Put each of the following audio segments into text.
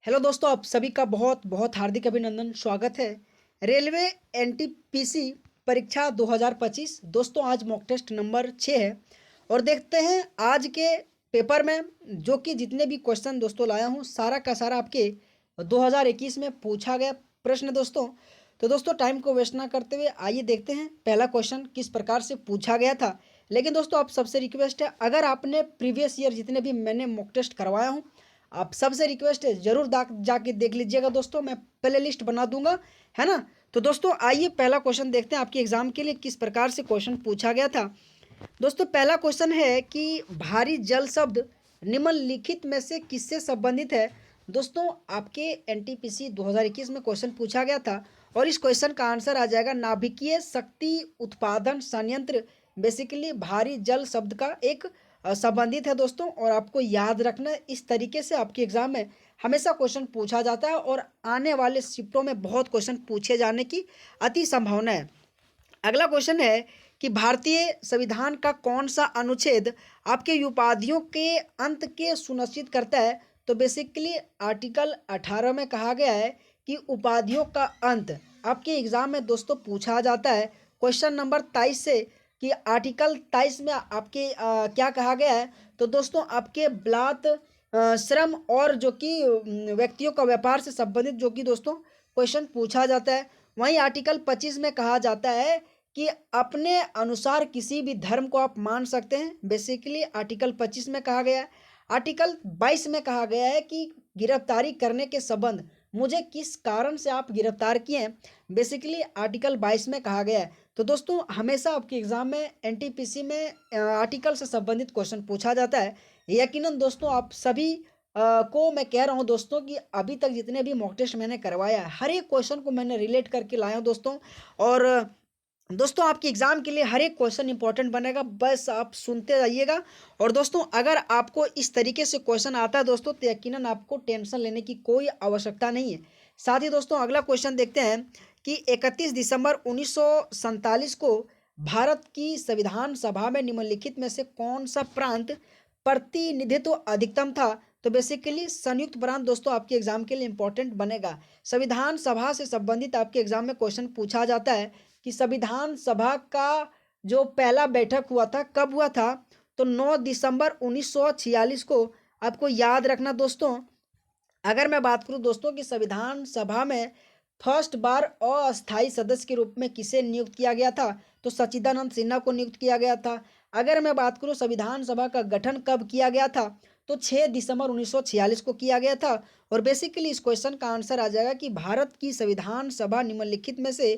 Hello दोस्तों, आप सभी का बहुत बहुत हार्दिक अभिनंदन, स्वागत है। रेलवे एनटीपीसी परीक्षा 2025 दोस्तों, आज मॉक टेस्ट नंबर 6 है। और देखते हैं आज के पेपर में जो कि जितने भी क्वेश्चन दोस्तों लाया हूँ, सारा का सारा आपके 2021 में पूछा गया प्रश्न दोस्तों। तो दोस्तों, टाइम को वेस्ट ना करते हुए आइए देखते हैं पहला क्वेश्चन किस प्रकार से पूछा गया था। लेकिन दोस्तों, आप सबसे रिक्वेस्ट है, अगर आपने प्रीवियस ईयर जितने भी मैंने मॉक टेस्ट करवाया हूँ, आप सबसे रिक्वेस्ट है जरूर जाके देख लीजिएगा दोस्तों। मैं प्ले लिस्ट बना दूंगा, है ना। तो दोस्तों, आइए पहला क्वेश्चन देखते हैं आपके एग्जाम के लिए किस प्रकार से क्वेश्चन पूछा गया था। दोस्तों, पहला क्वेश्चन है कि भारी जल शब्द निम्नलिखित में से किससे संबंधित है। दोस्तों, आपके एनटीपीसी 2021 में क्वेश्चन पूछा गया था और इस क्वेश्चन का आंसर आ जाएगा नाभिकीय शक्ति उत्पादन संयंत्र। बेसिकली भारी जल शब्द का एक संबंधित है दोस्तों। और आपको याद रखना है, इस तरीके से आपके एग्जाम में हमेशा क्वेश्चन पूछा जाता है और आने वाले शिफ्टों में बहुत क्वेश्चन पूछे जाने की अति संभावना है। अगला क्वेश्चन है कि भारतीय संविधान का कौन सा अनुच्छेद आपके उपाधियों के अंत के सुनिश्चित करता है। तो बेसिकली आर्टिकल 18 में कहा गया है कि उपाधियों का अंत आपके एग्जाम में दोस्तों पूछा जाता है क्वेश्चन नंबर 23 से, कि आर्टिकल 23 में आपके क्या कहा गया है। तो दोस्तों, आपके बलात् श्रम और जो कि व्यक्तियों का व्यापार से संबंधित जो कि दोस्तों क्वेश्चन पूछा जाता है। वहीं आर्टिकल 25 में कहा जाता है कि अपने अनुसार किसी भी धर्म को आप मान सकते हैं। बेसिकली आर्टिकल 25 में कहा गया है। आर्टिकल 22 में कहा गया है कि गिरफ्तारी करने के संबंध मुझे किस कारण से आप गिरफ्तार किए हैं। बेसिकली आर्टिकल 22 में कहा गया है। तो दोस्तों, हमेशा आपके एग्जाम में एनटीपीसी में आर्टिकल से संबंधित क्वेश्चन पूछा जाता है। यकीनन दोस्तों, आप सभी को मैं कह रहा हूं दोस्तों कि अभी तक जितने भी मॉक टेस्ट मैंने करवाया है, हर एक क्वेश्चन को मैंने रिलेट करके लाया हूं दोस्तों। और दोस्तों, आपके एग्जाम के लिए हर एक क्वेश्चन इंपॉर्टेंट बनेगा, बस आप सुनते रहिएगा। और दोस्तों, अगर आपको इस तरीके से क्वेश्चन आता है दोस्तों, तो यकीनन आपको टेंशन लेने की कोई आवश्यकता नहीं है। साथ ही दोस्तों, अगला क्वेश्चन देखते हैं कि 31 दिसंबर 1947 को भारत की संविधान सभा में निम्नलिखित में से कौन सा प्रांत प्रतिनिधित्व अधिकतम था। तो बेसिकली संयुक्त प्रांत दोस्तों आपके एग्जाम के लिए इंपॉर्टेंट बनेगा। संविधान सभा से संबंधित आपके एग्जाम में क्वेश्चन पूछा जाता है कि संविधान सभा का जो पहला बैठक हुआ था कब हुआ था। तो 9 दिसंबर 1946 को। आपको याद रखना दोस्तों, अगर मैं बात करूं दोस्तों कि संविधान सभा में फर्स्ट बार अस्थायी सदस्य के रूप में किसे नियुक्त किया गया था, तो सच्चिदानंद सिन्हा को नियुक्त किया गया था। अगर मैं बात करूं संविधान सभा का गठन कब किया गया था, तो 6 दिसंबर 1946 को किया गया था। और बेसिकली इस क्वेश्चन का आंसर आ जाएगा कि भारत की संविधान सभा निम्नलिखित में से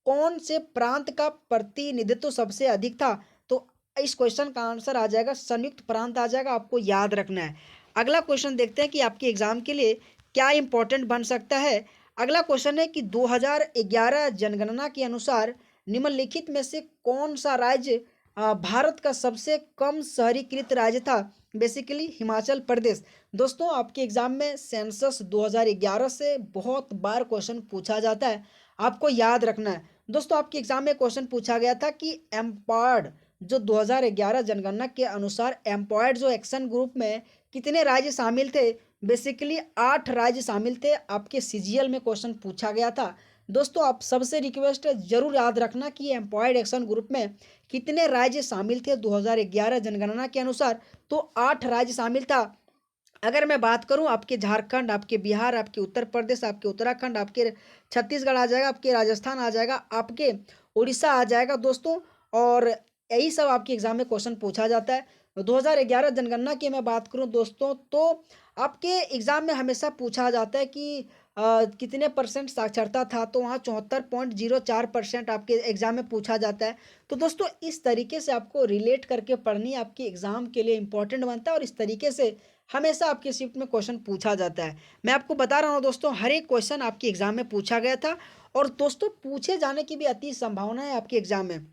कौन से प्रांत का प्रतिनिधित्व सबसे अधिक था। तो इस क्वेश्चन का आंसर आ जाएगा संयुक्त प्रांत आ जाएगा, आपको याद रखना है। अगला क्वेश्चन देखते हैं कि आपके एग्जाम के लिए क्या इंपॉर्टेंट बन सकता है। अगला क्वेश्चन है कि 2011 जनगणना के अनुसार निम्नलिखित में से कौन सा राज्य भारत का सबसे कम शहरीकृत राज्य था। बेसिकली हिमाचल प्रदेश। दोस्तों, आपके एग्जाम में सेंसस 2011 से बहुत बार क्वेश्चन पूछा जाता है, आपको याद रखना है। दोस्तों, आपके एग्जाम में क्वेश्चन पूछा गया था कि एम्पॉयड जो 2011 जनगणना के अनुसार एम्पॉयड जो एक्शन ग्रुप में कितने राज्य शामिल थे। बेसिकली 8 राज्य शामिल थे, आपके सीजीएल में क्वेश्चन पूछा गया था। दोस्तों, आप सबसे रिक्वेस्ट है जरूर याद रखना कि एम्पॉयड एक्शन ग्रुप में कितने राज्य शामिल थे 2011 जनगणना के अनुसार। तो 8 राज्य शामिल था। अगर मैं बात करूं, आपके झारखंड, आपके बिहार, आपके उत्तर प्रदेश, आपके उत्तराखंड, आपके छत्तीसगढ़ आ जाएगा, आपके राजस्थान आ जाएगा, आपके उड़ीसा आ जाएगा दोस्तों। और यही सब आपके एग्जाम में क्वेश्चन पूछा जाता है। 2011 जनगणना की मैं बात करूं दोस्तों, तो आपके एग्जाम में हमेशा पूछा जाता है कि कितने परसेंट साक्षरता था, तो वहाँ 74.04% आपके एग्जाम में पूछा जाता है। तो दोस्तों, इस तरीके से आपको रिलेट करके पढ़नी आपके एग्जाम के लिए इंपॉर्टेंट बनता है और इस तरीके से हमेशा आपके शिफ्ट में क्वेश्चन पूछा जाता है। मैं आपको बता रहा हूँ दोस्तों, हर एक क्वेश्चन आपके एग्जाम में पूछा गया था और दोस्तों पूछे जाने की भी अति संभावना है आपके एग्जाम में।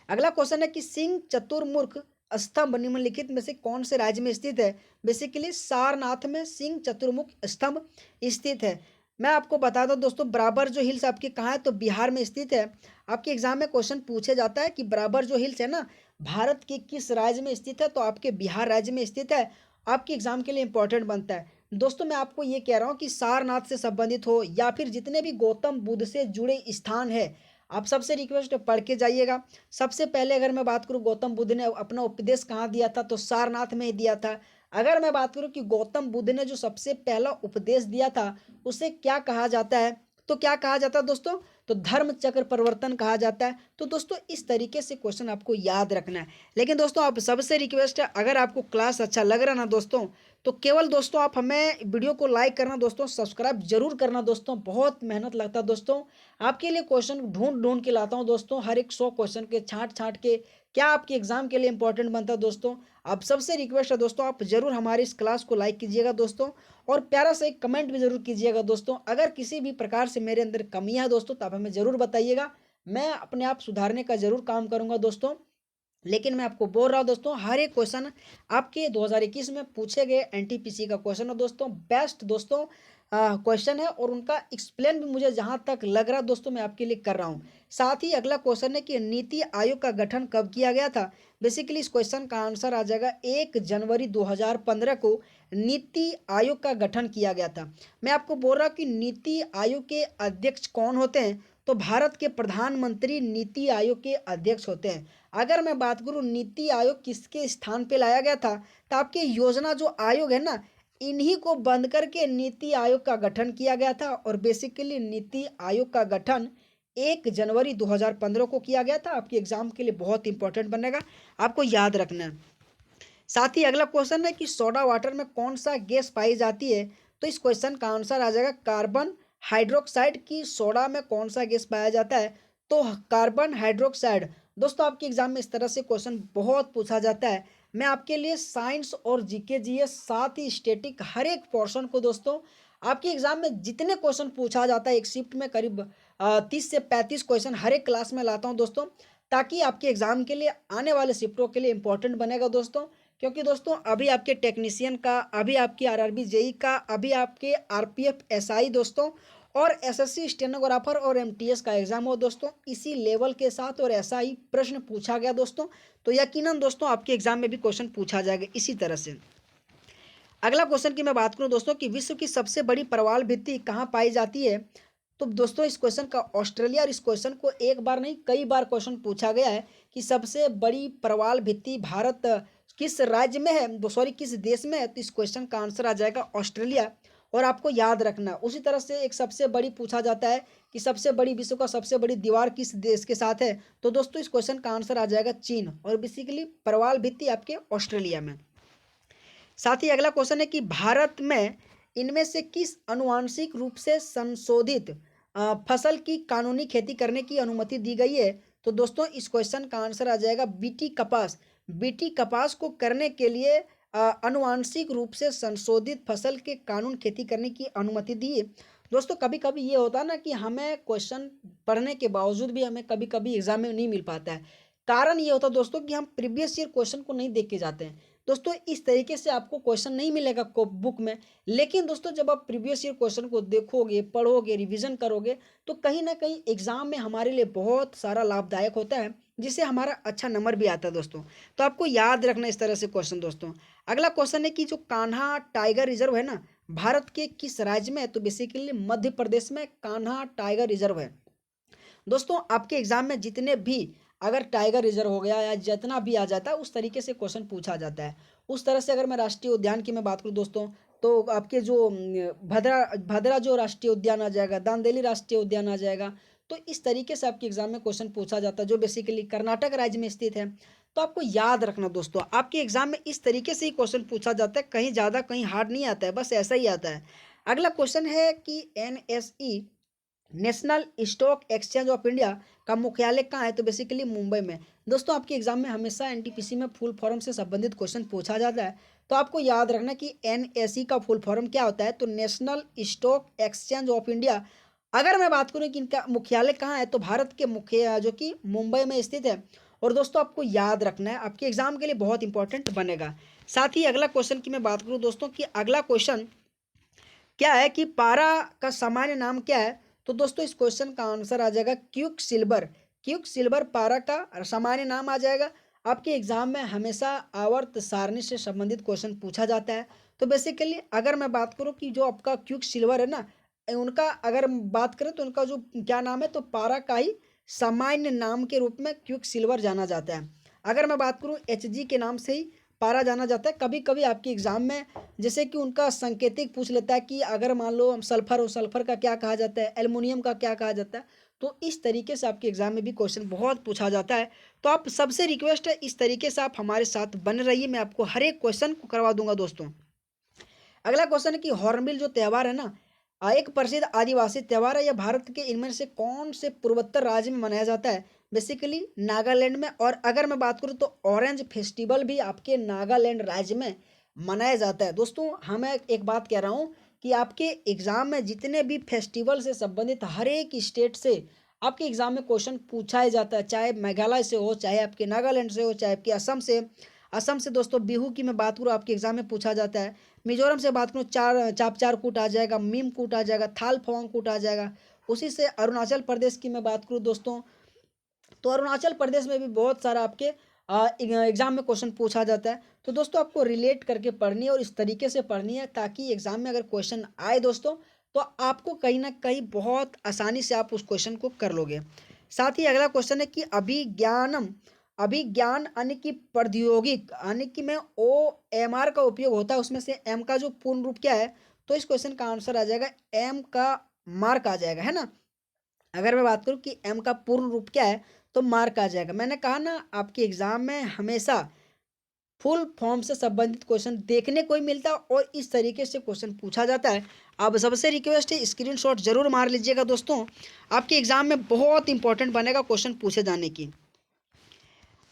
अगला क्वेश्चन है कि सिंह चतुर्मुख स्तंभ निम्नलिखित में से कौन से राज्य में स्थित है। बेसिकली सारनाथ में सिंह चतुर्मुख स्तंभ स्थित है। मैं आपको बता दूं दोस्तों, बराबर जो हिल्स आपके कहाँ है, तो बिहार में स्थित है। आपके एग्जाम में क्वेश्चन पूछे जाता है कि बराबर जो हिल्स है ना, भारत के किस राज्य में स्थित है, तो आपके बिहार राज्य में स्थित है। आपके एग्जाम के लिए इंपॉर्टेंट बनता है। दोस्तों मैं आपको ये कह रहा हूँ कि सारनाथ से संबंधित हो या फिर जितने भी गौतम बुद्ध से जुड़े स्थान है, आप सबसे रिक्वेस्ट है पढ़ के जाइएगा। सबसे पहले अगर मैं बात करूँ गौतम बुद्ध ने अपना उपदेश कहाँ दिया था, तो सारनाथ में ही दिया था। अगर मैं बात करूँ कि गौतम बुद्ध ने जो सबसे पहला उपदेश दिया था उसे क्या कहा जाता है, तो क्या कहा जाता है दोस्तों, तो धर्म चक्र परिवर्तन कहा जाता है। तो दोस्तों इस तरीके से क्वेश्चन आपको याद रखना है। लेकिन दोस्तों आप सबसे रिक्वेस्ट है, अगर आपको क्लास अच्छा लग रहा ना दोस्तों, तो केवल दोस्तों आप हमें वीडियो को लाइक करना दोस्तों, सब्सक्राइब जरूर करना दोस्तों। बहुत मेहनत लगता है दोस्तों, आपके लिए क्वेश्चन ढूंढ ढूंढ के लाता हूँ दोस्तों, हर एक 100 क्वेश्चन के छांट छांट के क्या आपके एग्जाम के लिए इंपॉर्टेंट बनता है दोस्तों। आप सबसे रिक्वेस्ट है दोस्तों, आप जरूर हमारी इस क्लास को लाइक कीजिएगा दोस्तों, और प्यारा सा एक कमेंट भी जरूर कीजिएगा दोस्तों। अगर किसी भी प्रकार से मेरे अंदर कमियां हैं दोस्तों, तो आप हमें जरूर बताइएगा, मैं अपने आप सुधारने का जरूर काम करूंगा दोस्तों। लेकिन मैं आपको बोल रहा हूँ दोस्तों, हर एक क्वेश्चन आपके 2021 में पूछे गए एनटीपीसी का क्वेश्चन है दोस्तों, बेस्ट दोस्तों क्वेश्चन है, और उनका एक्सप्लेन भी मुझे जहाँ तक लग रहा है दोस्तों मैं आपके लिए कर रहा हूँ। साथ ही अगला क्वेश्चन है कि नीति आयोग का गठन कब किया गया था। बेसिकली इस क्वेश्चन का आंसर आ जाएगा 1 जनवरी 2015 को नीति आयोग का गठन किया गया था। मैं आपको बोल रहा हूँ कि नीति आयोग के अध्यक्ष कौन होते हैं, तो भारत के प्रधानमंत्री नीति आयोग के अध्यक्ष होते हैं। अगर मैं बात करूं नीति आयोग किसके स्थान पे लाया गया था, तो आपके योजना जो आयोग है ना, इन्हीं को बंद करके नीति आयोग का गठन किया गया था। और बेसिकली नीति आयोग का गठन 1 जनवरी 2015 को किया गया था। आपके एग्जाम के लिए बहुत इंपॉर्टेंट बनेगा, आपको याद रखना है। साथ ही अगला क्वेश्चन है कि सोडा वाटर में कौन सा गैस पाई जाती है, तो इस क्वेश्चन का आंसर आ जाएगा कार्बन हाइड्रोक्साइड। की सोडा में कौन सा गैस पाया जाता है, तो कार्बन हाइड्रोक्साइड। दोस्तों आपके एग्जाम में इस तरह से क्वेश्चन बहुत पूछा जाता है। मैं आपके लिए साइंस और जीके जीएस साथ ही स्टैटिक हर एक पोर्शन को दोस्तों, आपके एग्जाम में जितने क्वेश्चन पूछा जाता है एक शिफ्ट में करीब 30 से 35 क्वेश्चन हर एक क्लास में लाता हूं दोस्तों, ताकि आपके एग्जाम के लिए आने वाले शिफ्टों के लिए इंपॉर्टेंट बनेगा दोस्तों। क्योंकि दोस्तों अभी आपके टेक्नीशियन का, अभी आपके आरआरबी जेई का, अभी आपके आरपीएफ एसआई दोस्तों, और एसएससी स्टेनोग्राफर और एमटीएस का एग्जाम हो दोस्तों, इसी लेवल के साथ और ऐसा ही प्रश्न पूछा गया दोस्तों, तो यकीनन दोस्तों आपके एग्जाम में भी क्वेश्चन पूछा जाएगा इसी तरह से। अगला क्वेश्चन की मैं बात करूं दोस्तों कि विश्व की सबसे बड़ी प्रवाल भित्ति कहाँ पाई जाती है, तो दोस्तों इस क्वेश्चन का ऑस्ट्रेलिया, और इस क्वेश्चन को एक बार नहीं कई बार क्वेश्चन पूछा गया है कि सबसे बड़ी प्रवाल भित्ति भारत किस राज्य में है, सॉरी किस देश में है, तो इस क्वेश्चन का आंसर आ जाएगा ऑस्ट्रेलिया। और आपको याद रखना उसी तरह से एक सबसे बड़ी पूछा जाता है कि सबसे बड़ी विश्व का सबसे बड़ी दीवार किस देश के साथ है, तो दोस्तों इस क्वेश्चन का आंसर आ जाएगा चीन, और बेसिकली प्रवाल भित्ति आपके ऑस्ट्रेलिया में। साथ ही अगला क्वेश्चन है कि भारत में इनमें से किस अनुवांशिक रूप से संशोधित फसल की कानूनी खेती करने की अनुमति दी गई है, तो दोस्तों इस क्वेश्चन का आंसर आ जाएगा बीटी कपास। बीटी कपास को करने के लिए अनुवांशिक रूप से संशोधित फसल के कानून खेती करने की अनुमति दी है दोस्तों। कभी कभी ये होता है ना कि हमें क्वेश्चन पढ़ने के बावजूद भी हमें कभी कभी एग्जाम में नहीं मिल पाता है। कारण ये होता है दोस्तों कि हम प्रीवियस ईयर क्वेश्चन को नहीं देख के जाते हैं दोस्तों, इस तरीके से आपको क्वेश्चन नहीं मिलेगा बुक में। लेकिन दोस्तों जब आप प्रीवियस ईयर क्वेश्चन को देखोगे, पढ़ोगे, रिवीजन करोगे, तो कहीं ना कहीं एग्जाम में हमारे लिए बहुत सारा लाभदायक होता है, जिससे हमारा अच्छा नंबर भी आता है दोस्तों। तो आपको याद रखना इस तरह से क्वेश्चन दोस्तों। अगला क्वेश्चन है कि जो कान्हा टाइगर रिजर्व है ना, भारत के किस राज्य में है, तो बेसिकली मध्य प्रदेश में कान्हा टाइगर रिजर्व है दोस्तों। आपके एग्जाम में जितने भी अगर टाइगर रिजर्व हो गया या जितना भी आ जाता है उस तरीके से क्वेश्चन पूछा जाता है। उस तरह से अगर मैं राष्ट्रीय उद्यान की मैं बात करूं दोस्तों, तो आपके जो भद्रा भद्रा जो राष्ट्रीय उद्यान आ जाएगा, दांदेली राष्ट्रीय उद्यान आ जाएगा, तो इस तरीके से आपके एग्जाम में क्वेश्चन पूछा जाता है, जो बेसिकली कर्नाटक राज्य में स्थित है। तो आपको याद रखना दोस्तों, आपके एग्जाम में इस तरीके से ही क्वेश्चन पूछा जाता है, कहीं ज़्यादा कहीं हार्ड नहीं आता है, बस ऐसा ही आता है। अगला क्वेश्चन है कि NSE national stock exchange of India का मुख्यालय कहाँ है, तो बेसिकली मुंबई में। दोस्तों आपके एग्जाम में हमेशा एनटीपीसी में फुल फॉर्म से संबंधित क्वेश्चन पूछा जाता है, तो आपको याद रखना कि एनएसई का फुल फॉर्म क्या होता है, तो national stock exchange of India. अगर मैं बात करूँ कि इनका मुख्यालय कहाँ है, तो भारत के मुख्य जो कि मुंबई में स्थित है। और दोस्तों आपको याद रखना है, आपके एग्जाम के लिए बहुत इंपॉर्टेंट बनेगा। साथ ही अगला क्वेश्चन की मैं बात करूँ दोस्तों कि अगला क्वेश्चन क्या है कि पारा का सामान्य नाम क्या है, तो दोस्तों इस क्वेश्चन का आंसर आ जाएगा क्विक सिल्वर। क्विक सिल्वर पारा का सामान्य नाम आ जाएगा। आपके एग्जाम में हमेशा आवर्त सारणी से संबंधित क्वेश्चन पूछा जाता है, तो बेसिकली अगर मैं बात करूँ कि जो आपका क्विक सिल्वर है ना, उनका अगर बात करें तो उनका जो क्या नाम है, तो पारा का ही सामान्य नाम के रूप में क्विक सिल्वर जाना जाता है। अगर मैं बात करूँ एचजी के नाम से ही पारा जाना जाता है। कभी कभी आपके एग्जाम में जैसे कि उनका सांकेतिक पूछ लेता है कि अगर मान लो सल्फर हो, सल्फर का क्या कहा जाता है, एल्युमिनियम का क्या कहा जाता है। तो इस तरीके से आपके एग्जाम में भी क्वेश्चन बहुत पूछा जाता है। तो आप सबसे रिक्वेस्ट है इस तरीके से आप हमारे साथ बने रहिए, मैं आपको हर एक क्वेश्चन को करवा दूंगा दोस्तों। अगला क्वेश्चन है कि हॉर्नबिल जो त्यौहार है ना, एक प्रसिद्ध आदिवासी त्यौहार है। यह भारत के इनमें से कौन से पूर्वोत्तर राज्य में मनाया जाता है? बेसिकली नागालैंड में। और अगर मैं बात करूँ तो ऑरेंज फेस्टिवल भी आपके नागालैंड राज्य में मनाया जाता है। दोस्तों हाँ, मैं एक बात कह रहा हूँ कि आपके एग्जाम में जितने भी फेस्टिवल से संबंधित हर एक स्टेट से आपके एग्जाम में क्वेश्चन पूछा ही जाता है, चाहे मेघालय से हो, चाहे आपके नागालैंड से हो, चाहे आपके असम से। असम से दोस्तों बिहू की मैं बात करूँ आपके एग्जाम में पूछा जाता है। मिजोरम से बात करूँ चापचार कूट आ जाएगा, मीम कूट आ जाएगा, थाल फवांग कूट आ जाएगा। उसी से अरुणाचल प्रदेश की मैं बात करूँ दोस्तों, तो अरुणाचल प्रदेश में भी बहुत सारा आपके एग्जाम में क्वेश्चन पूछा जाता है। तो दोस्तों आपको रिलेट करके पढ़नी है और इस तरीके से पढ़नी है ताकि एग्जाम में अगर क्वेश्चन आए दोस्तों तो आपको कहीं ना कहीं बहुत आसानी से आप उस क्वेश्चन को कर लोगे। साथ ही अगला क्वेश्चन है कि अभिज्ञानम, अभिज्ञान यानी कि प्रौद्योगिक यानी कि में ओ एम आर का उपयोग होता है, उसमें से एम का जो पूर्ण रूप क्या है? तो इस क्वेश्चन का आंसर आ जाएगा एम का मार्क आ जाएगा, है ना। अगर मैं बात करूं कि एम का पूर्ण रूप क्या है, तो मार्क आ जाएगा। मैंने कहा ना आपके एग्जाम में हमेशा फुल फॉर्म से संबंधित क्वेश्चन देखने को ही मिलता है और इस तरीके से क्वेश्चन पूछा जाता है। अब सबसे रिक्वेस्ट है स्क्रीनशॉट जरूर मार लीजिएगा दोस्तों, आपके एग्जाम में बहुत इंपॉर्टेंट बनेगा क्वेश्चन पूछे जाने की।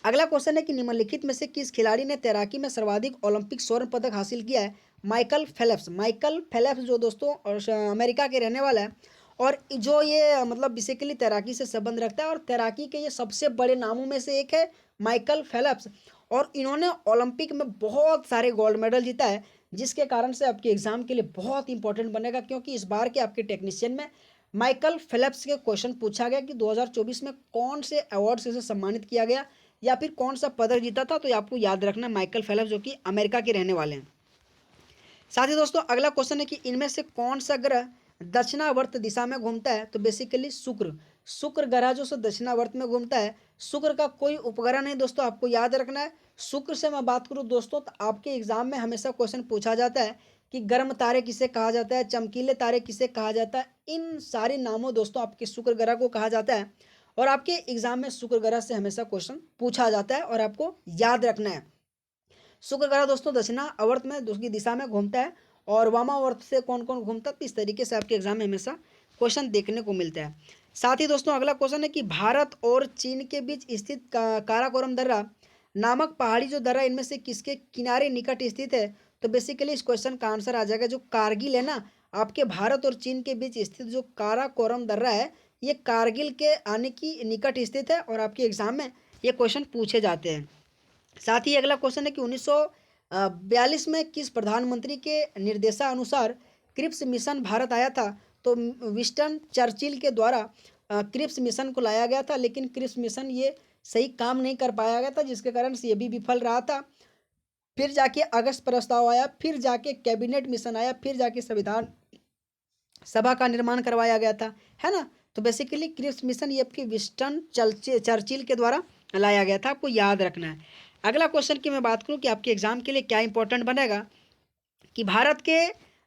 अगला क्वेश्चन है कि निम्नलिखित में से किस खिलाड़ी ने तैराकी में सर्वाधिक ओलंपिक स्वर्ण पदक हासिल किया है? Michael Phelps. माइकल फेलेप्स जो दोस्तों और अमेरिका के रहने वाला है और जो ये मतलब बेसिकली तैराकी से संबंध रखता है और तैराकी के ये सबसे बड़े नामों में से एक है माइकल फेलेप्स। और इन्होंने ओलंपिक में बहुत सारे गोल्ड मेडल जीता है, जिसके कारण से आपके एग्जाम के लिए बहुत इंपॉर्टेंट बनेगा, क्योंकि इस बार के आपके टेक्नीशियन में माइकल फेलेप्स के क्वेश्चन पूछा गया कि 2024 में कौन से अवार्ड से सम्मानित किया गया या फिर कौन सा पदक जीता था। तो आपको याद रखना माइकल फेलेप्स जो कि अमेरिका के रहने वाले हैं। साथ ही दोस्तों अगला क्वेश्चन है कि इनमें से कौन सा ग्रह दक्षिणावर्त दिशा में घूमता है? तो बेसिकली शुक्र। शुक्र ग्रह जो दक्षिणावर्त में घूमता है। शुक्र का कोई उपग्रह नहीं दोस्तों, आपको याद रखना है। शुक्र से मैं बात करूं दोस्तों तो आपके एग्जाम में हमेशा क्वेश्चन पूछा जाता है कि गर्म तारे किसे कहा जाता है, चमकीले तारे किसे कहा जाता है। इन सारे नामों दोस्तों आपके शुक्र ग्रह को कहा जाता है और आपके एग्जाम में शुक्र ग्रह से हमेशा क्वेश्चन पूछा जाता है और आपको याद रखना है। शुक्र ग्रह दोस्तों दक्षिणावर्त में दूसरी दिशा में घूमता है और वामावर्त से कौन कौन घूमता है, तो इस तरीके से आपके एग्जाम में हमेशा क्वेश्चन देखने को मिलता है। साथ ही दोस्तों अगला क्वेश्चन है कि भारत और चीन के बीच स्थित काराकोरम दर्रा नामक पहाड़ी जो दर्रा इनमें से किसके किनारे निकट स्थित है? तो बेसिकली इस क्वेश्चन का आंसर आ जाएगा जो कारगिल है ना, आपके भारत और चीन के बीच स्थित जो काराकोरम दर्रा है ये कारगिल के आने की निकट स्थित है और आपके एग्जाम में ये क्वेश्चन पूछे जाते हैं। साथ ही अगला क्वेश्चन है कि 1942 में किस प्रधानमंत्री के निर्देशानुसार क्रिप्स मिशन भारत आया था? तो विंस्टन चर्चिल के द्वारा क्रिप्स मिशन को लाया गया था, लेकिन क्रिप्स मिशन ये सही काम नहीं कर पाया गया था, जिसके कारण से ये भी विफल रहा था। फिर जाके अगस्त प्रस्ताव आया, फिर जाके कैबिनेट मिशन आया, फिर जाके संविधान सभा का निर्माण करवाया गया था, है ना। तो बेसिकली क्रिप्स मिशन ये आपकी विंस्टन चर्चिल के द्वारा लाया गया था, आपको याद रखना है। अगला क्वेश्चन की मैं बात करूं कि आपके एग्जाम के लिए क्या इंपॉर्टेंट बनेगा कि भारत के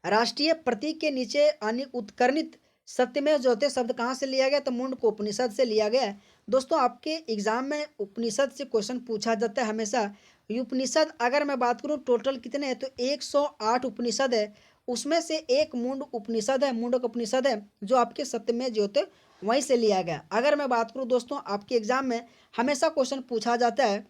राष्ट्रीय प्रतीक के नीचे उत्कर्णित सत्यमेव जयते शब्द कहाँ से लिया गया? तो मुंडक उपनिषद से लिया गया है। दोस्तों आपके एग्जाम में उपनिषद से क्वेश्चन पूछा जाता है हमेशा। ये उपनिषद अगर मैं बात करूं टोटल कितने हैं तो 108 उपनिषद है, उसमें से एक मुंडक उपनिषद है, मुंडक उपनिषद है जो आपके सत्यमेव जयते वहीं से लिया गया। अगर मैं बात करूं दोस्तों आपके एग्जाम में हमेशा क्वेश्चन पूछा जाता है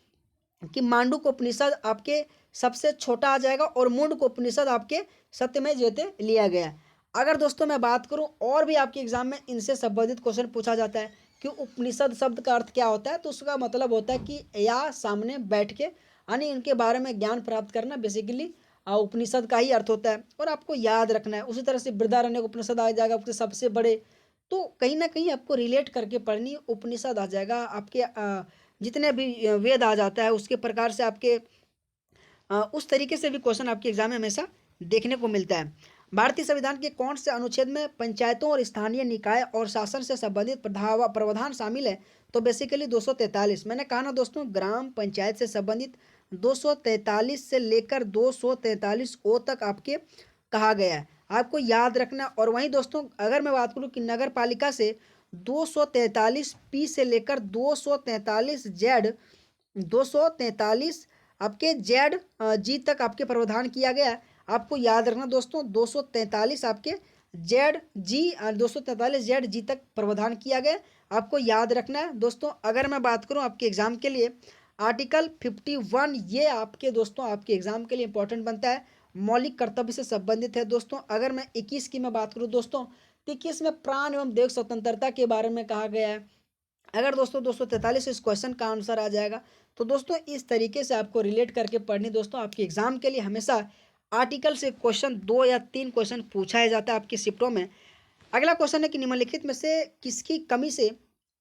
कि मांडुक उपनिषद आपके सबसे छोटा आ जाएगा और मुंडक उपनिषद आपके सत्यमेव जयते लिया गया है। अगर दोस्तों मैं बात करूं और भी आपके एग्जाम में इनसे संबंधित क्वेश्चन पूछा जाता है कि उपनिषद शब्द का अर्थ क्या होता है, तो उसका मतलब होता है कि या सामने बैठ के यानी इनके बारे में ज्ञान प्राप्त करना, बेसिकली उपनिषद का ही अर्थ होता है और आपको याद रखना है। उसी तरह से बृहदारण्य उपनिषद आ जाएगा आपके सबसे बड़े, तो कहीं ना कहीं आपको रिलेट करके पढ़नी, उपनिषद आ जाएगा आपके जितने भी वेद आ जाता है उसके प्रकार से आपके उस तरीके से भी क्वेश्चन आपके एग्जाम में हमेशा देखने को मिलता है। भारतीय संविधान के कौन से अनुच्छेद में पंचायतों और स्थानीय निकाय और शासन से संबंधित प्रावधान शामिल है? तो बेसिकली 243। मैंने कहा ना दोस्तों, ग्राम पंचायत से संबंधित 243 से लेकर 243 ओ तक आपके कहा गया है, आपको याद रखना। और वहीं दोस्तों अगर मैं बात करूं कि नगर पालिका से 243 पी से लेकर 243 जेड, 243 आपके जेड जी तक आपके प्रावधान किया गया है। आपको याद रखना दोस्तों, 243 आपके जेड जी 243 जेड जी तक प्रावधान किया गया, आपको याद रखना है दोस्तों। अगर मैं बात करूं आपके एग्जाम के लिए आर्टिकल 51, ये आपके दोस्तों आपके एग्जाम के लिए इंपॉर्टेंट बनता है, मौलिक कर्तव्य से संबंधित है दोस्तों। अगर मैं 21 की मैं बात करूं दोस्तों, तो 21 में प्राण एवं देश स्वतंत्रता के बारे में कहा गया है। अगर दोस्तों 243 इस क्वेश्चन का आंसर आ जाएगा, तो दोस्तों इस तरीके से आपको रिलेट करके पढ़नी दोस्तों। आपके एग्जाम के लिए हमेशा आर्टिकल से क्वेश्चन 2 या 3 क्वेश्चन पूछा जाता है आपकी शिफ्टों में। अगला क्वेश्चन है कि निम्नलिखित में से किसकी कमी से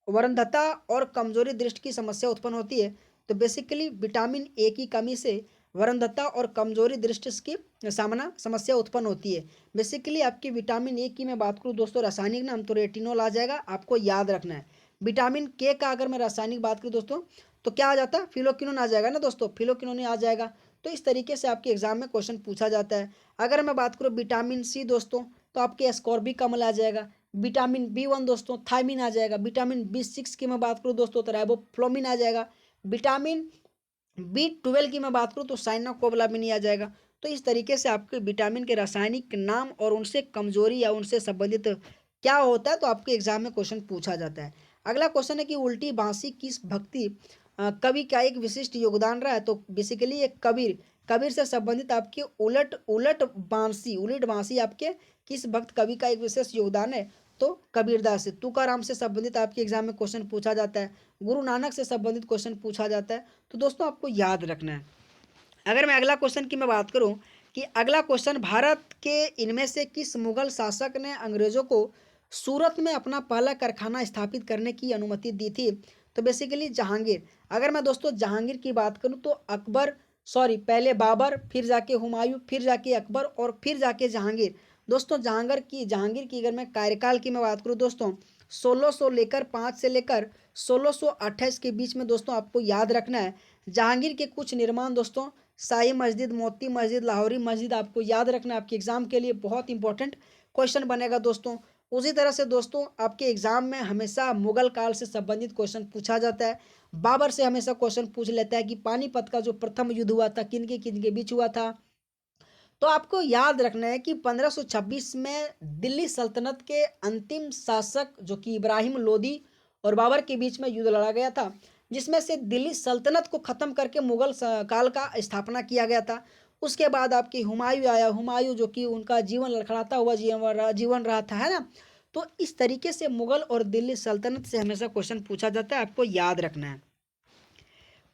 वरंधता और कमजोरी दृष्टि की समस्या उत्पन्न होती है? तो बेसिकली विटामिन ए की कमी से वरंधता और कमजोरी दृष्टि की सामना समस्या उत्पन्न होती है। बेसिकली आपकी विटामिन ए की मैं बात करूँ दोस्तों, रासायनिक नाम तो रेटिनॉल आ जाएगा, आपको याद रखना है। विटामिन के का अगर मैं रासायनिक बात करूँ दोस्तों, तो क्या आ जाता है? फिलोक्विनोन आ जाएगा ना दोस्तों, फिलोक्विनोन आ जाएगा। तो इस तरीके से आपके एग्जाम में क्वेश्चन पूछा जाता है। अगर मैं बात करूँ विटामिन सी दोस्तों, तो आपके एस्कॉर्बिक अम्ल आ जाएगा। विटामिन बी 1 दोस्तों थायमिन आ जाएगा। विटामिन बी 6 की मैं बात करूँ दोस्तों, तो राइबोफ्लोविन आ जाएगा। विटामिन बी 12 की मैं बात करूँ तो साइनाकोबालामिन आ जाएगा। तो इस तरीके से आपके विटामिन के रासायनिक नाम और उनसे कमजोरी या उनसे संबंधित क्या होता है, तो आपके एग्जाम में क्वेश्चन पूछा जाता है। अगला क्वेश्चन है कि उल्टी बांसी किस भक्ति कवि का एक विशिष्ट योगदान रहा है? तो बेसिकली एक कबीर, कबीर से संबंधित आपके उलट बांसी आपके किस भक्त कवि का एक विशेष योगदान है? तो कबीरदास से। तुकाराम से संबंधित आपके एग्जाम में क्वेश्चन पूछा जाता है। गुरु नानक से संबंधित क्वेश्चन पूछा जाता है। तो दोस्तों आपको याद रखना है। अगर मैं अगला क्वेश्चन की मैं बात करूं कि अगला क्वेश्चन, भारत के इनमें से किस मुगल शासक ने अंग्रेजों को सूरत में अपना पहला कारखाना स्थापित करने की अनुमति दी थी? तो बेसिकली जहांगीर। अगर मैं दोस्तों जहांगीर की बात करूं तो अकबर, सॉरी पहले बाबर, फिर जाके हुमायूं, फिर जाके अकबर और फिर जाके जहांगीर। दोस्तों जहांगीर की अगर मैं कार्यकाल की मैं बात करूं दोस्तों, 1605 से लेकर 1628 के बीच में दोस्तों आपको याद रखना है। जहांगीर के कुछ निर्माण दोस्तों, शाही मस्जिद, मोती मस्जिद, लाहौरी मस्जिद, आपको याद रखना है। आपके एग्जाम के लिए बहुत इंपॉर्टेंट क्वेश्चन बनेगा दोस्तों। उसी तरह से दोस्तों आपके एग्जाम में हमेशा मुगल काल से संबंधित क्वेश्चन पूछा जाता है। बाबर से हमेशा क्वेश्चन पूछ लेता है कि पानीपत का जो प्रथम युद्ध हुआ था किन के बीच हुआ था? तो आपको याद रखना है कि 1526 में दिल्ली सल्तनत के अंतिम शासक जो कि इब्राहिम लोदी और बाबर के बीच में युद्ध लड़ा गया था, जिसमें से दिल्ली सल्तनत को ख़त्म करके मुगल काल का स्थापना किया गया था। उसके बाद आपकी हुमायूं आया, हुमायूं जो कि उनका जीवन लड़खड़ाता हुआ जीवन रहा था, है ना। तो इस तरीके से मुगल और दिल्ली सल्तनत से हमेशा क्वेश्चन पूछा जाता है, आपको याद रखना है।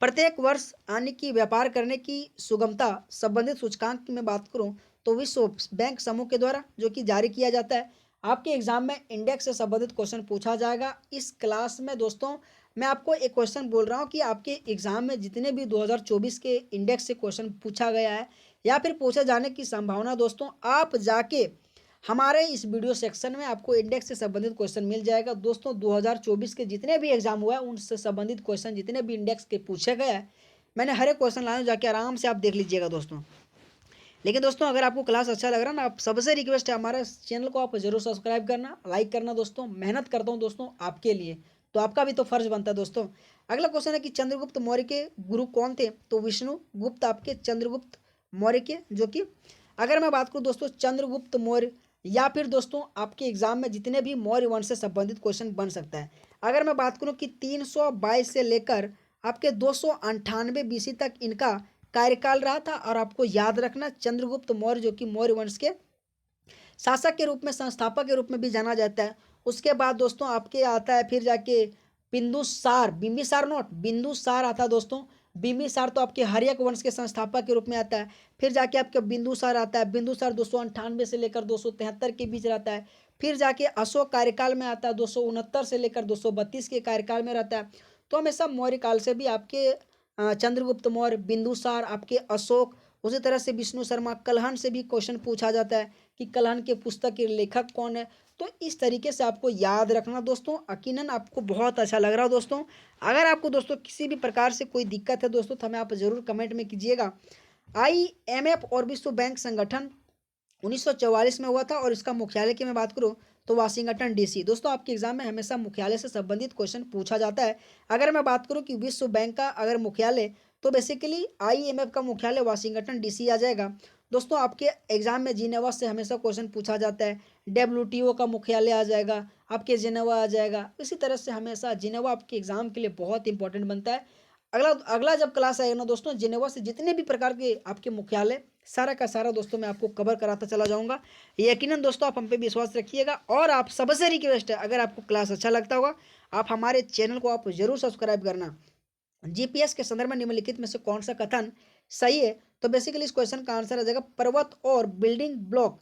प्रत्येक वर्ष आने की व्यापार करने की सुगमता संबंधित सूचकांक की मैं बात करूं तो विश्व बैंक समूह के द्वारा जो कि जारी किया जाता है। आपके एग्जाम में इंडेक्स से संबंधित क्वेश्चन पूछा जाएगा इस क्लास में दोस्तों। मैं आपको एक क्वेश्चन बोल रहा हूं कि आपके एग्जाम में जितने भी 2024 के इंडेक्स से क्वेश्चन पूछा गया है या फिर पूछे जाने की संभावना दोस्तों, आप जाके हमारे इस वीडियो सेक्शन में आपको इंडेक्स से संबंधित क्वेश्चन मिल जाएगा दोस्तों। 2024 के जितने भी एग्जाम हुआ है उनसे संबंधित क्वेश्चन जितने भी इंडेक्स के पूछे गए हैं, मैंने हर एक क्वेश्चन लाया, जाके आराम से आप देख लीजिएगा दोस्तों। लेकिन दोस्तों अगर आपको क्लास अच्छा लग रहा है ना, आप सबसे रिक्वेस्ट है हमारे चैनल को आप जरूर सब्सक्राइब करना, लाइक करना दोस्तों। मेहनत करता हूँ दोस्तों आपके लिए, तो आपका भी तो फर्ज बनता है दोस्तों। अगला क्वेश्चन है कि चंद्रगुप्त मौर्य के गुरु कौन थे? तो विष्णु गुप्त आपके चंद्रगुप्त मौर्य के, जो कि अगर मैं बात करूँ दोस्तों चंद्रगुप्त मौर्य या फिर दोस्तों आपके एग्जाम में जितने भी मौर्य वंश से संबंधित क्वेश्चन बन सकता है। अगर मैं बात करूं कि 322 से लेकर आपके 298 बीसी तक इनका कार्यकाल रहा था। और आपको याद रखना चंद्रगुप्त मौर्य जो कि मौर्य वंश के शासक के रूप में, संस्थापक के रूप में भी जाना जाता है। उसके बाद दोस्तों आपके आता है फिर जाके बिंदुसार, बिंबिसार नोट, बिंदुसार आता है दोस्तों। बिंबिसार तो आपके हर्यक वंश के संस्थापक के रूप में आता है। फिर जाके आपका बिंदुसार आता है, बिंदुसार 298 से लेकर 273 के बीच रहता है। फिर जाके अशोक कार्यकाल में आता है, 269 से लेकर 232 के कार्यकाल में रहता है। तो हमेशा मौर्य काल से भी आपके चंद्रगुप्त मौर्य, बिंदुसार, आपके अशोक, उसी तरह से विष्णु शर्मा कल्हण से भी क्वेश्चन पूछा जाता है कि कल्हण के पुस्तक के लेखक कौन है। तो इस तरीके से आपको याद रखना दोस्तों, यकीनन आपको बहुत अच्छा लग रहा है दोस्तों। अगर आपको दोस्तों किसी भी प्रकार से कोई दिक्कत है दोस्तों तो हमें आप ज़रूर कमेंट में कीजिएगा। IMF और विश्व बैंक संगठन 1944 में हुआ था और इसका मुख्यालय की मैं बात करूँ तो वाशिंगटन DC। दोस्तों आपके एग्जाम में हमेशा मुख्यालय से संबंधित क्वेश्चन पूछा जाता है। अगर मैं बात करूँ कि विश्व बैंक का अगर मुख्यालय तो बेसिकली IMF का मुख्यालय वाशिंगटन DC आ जाएगा। दोस्तों आपके एग्जाम में जिनेवा से हमेशा क्वेश्चन पूछा जाता है। WTO का मुख्यालय आ जाएगा, आपके जिनेवा आ जाएगा। इसी तरह से हमेशा जिनेवा आपके एग्जाम के लिए बहुत इंपॉर्टेंट बनता है। अगला अगला जब क्लास आएगा ना दोस्तों, जिनेवा से जितने भी प्रकार के आपके मुख्यालय सारा का सारा दोस्तों मैं आपको कवर कराता चला जाऊंगा। यकीनन दोस्तों आप हम पे विश्वास रखिएगा और आप सबसे रिक्वेस्ट है, अगर आपको क्लास अच्छा लगता होगा आप हमारे चैनल को आप जरूर सब्सक्राइब करना। GPS के संदर्भ में निम्नलिखित में से कौन सा कथन सही है? तो बेसिकली इस क्वेश्चन का आंसर आ जाएगा पर्वत और बिल्डिंग ब्लॉक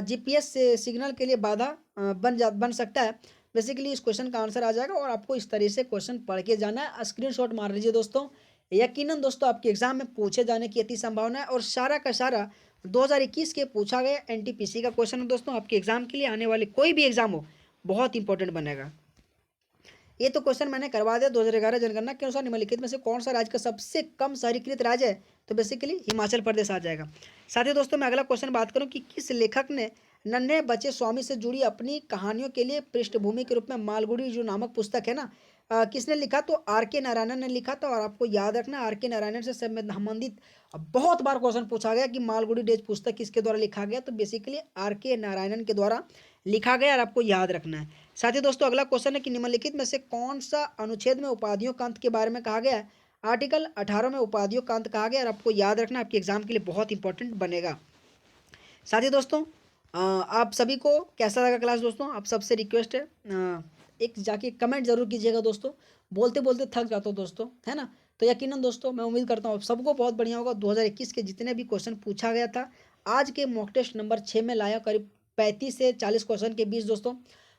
GPS से सिग्नल के लिए बाधा बन सकता है। बेसिकली इस क्वेश्चन का आंसर आ जाएगा और आपको इस तरह से क्वेश्चन पढ़ के जाना है। स्क्रीनशॉट मार लीजिए दोस्तों। यकीनन दोस्तों आपके एग्जाम में पूछे जाने की अति संभावना है और सारा का सारा 2021 के पूछा गया NTPC का क्वेश्चन है दोस्तों। आपके एग्जाम के लिए आने वाले कोई भी एग्जाम हो बहुत इंपॉर्टेंट बनेगा। ये तो क्वेश्चन मैंने करवा दिया। 2011 जनगणना के अनुसार निम्नलिखित में से कौन सा राज्य का सबसे कम शहरीकृत राज्य है? तो बेसिकली हिमाचल प्रदेश आ जाएगा। साथ ही दोस्तों मैं अगला क्वेश्चन बात करूं कि किस लेखक ने नन्हे बचे स्वामी से जुड़ी अपनी कहानियों के लिए पृष्ठभूमि के रूप में मालगुडी जो नामक पुस्तक है ना, किसने लिखा? तो RK नारायणन ने लिखा था। और आपको याद रखना RK नारायणन से संबंधित बहुत बार क्वेश्चन पूछा गया कि मालगुडी डेज पुस्तक किसके द्वारा लिखा गया? तो बेसिकली RK नारायणन के द्वारा लिखा गया और आपको याद रखना है। साथ ही दोस्तों अगला क्वेश्चन है कि निम्नलिखित में से कौन सा अनुच्छेद में उपाधियों का अंत के बारे में कहा गया है? आर्टिकल 18 में उपाधियों का अंत कहा गया और आपको याद रखना आपके एग्जाम के लिए बहुत इंपॉर्टेंट बनेगा। साथ ही दोस्तों आप सभी को कैसा लगा क्लास? दोस्तों आप सबसे रिक्वेस्ट है एक जाके कमेंट जरूर कीजिएगा दोस्तों। बोलते बोलते थक जाता हूँ दोस्तों, है ना। तो यकीनन दोस्तों मैं उम्मीद करता हूँ आप सबको बहुत बढ़िया होगा। 2021 के जितने भी क्वेश्चन पूछा गया था आज के मॉक टेस्ट नंबर 6 में लाया करीब 35 से 40 क्वेश्चन के बीच दोस्तों।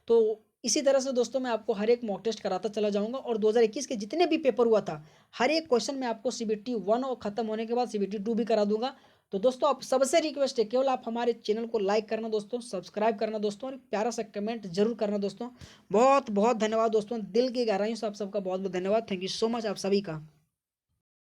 तो इसी तरह से दोस्तों मैं आपको हर एक मॉक टेस्ट कराता चला जाऊंगा और 2021 के जितने भी पेपर हुआ था हर एक क्वेश्चन मैं आपको CBT 1 और खत्म होने के बाद CBT 2 भी करा दूंगा। तो दोस्तों आप सबसे रिक्वेस्ट है केवल आप हमारे चैनल को लाइक करना दोस्तों, सब्सक्राइब करना दोस्तों और प्यारा सा कमेंट जरूर करना दोस्तों। बहुत बहुत धन्यवाद दोस्तों, दिल की गहराइयों से आप सबका बहुत बहुत धन्यवाद। थैंक यू सो मच आप सभी का।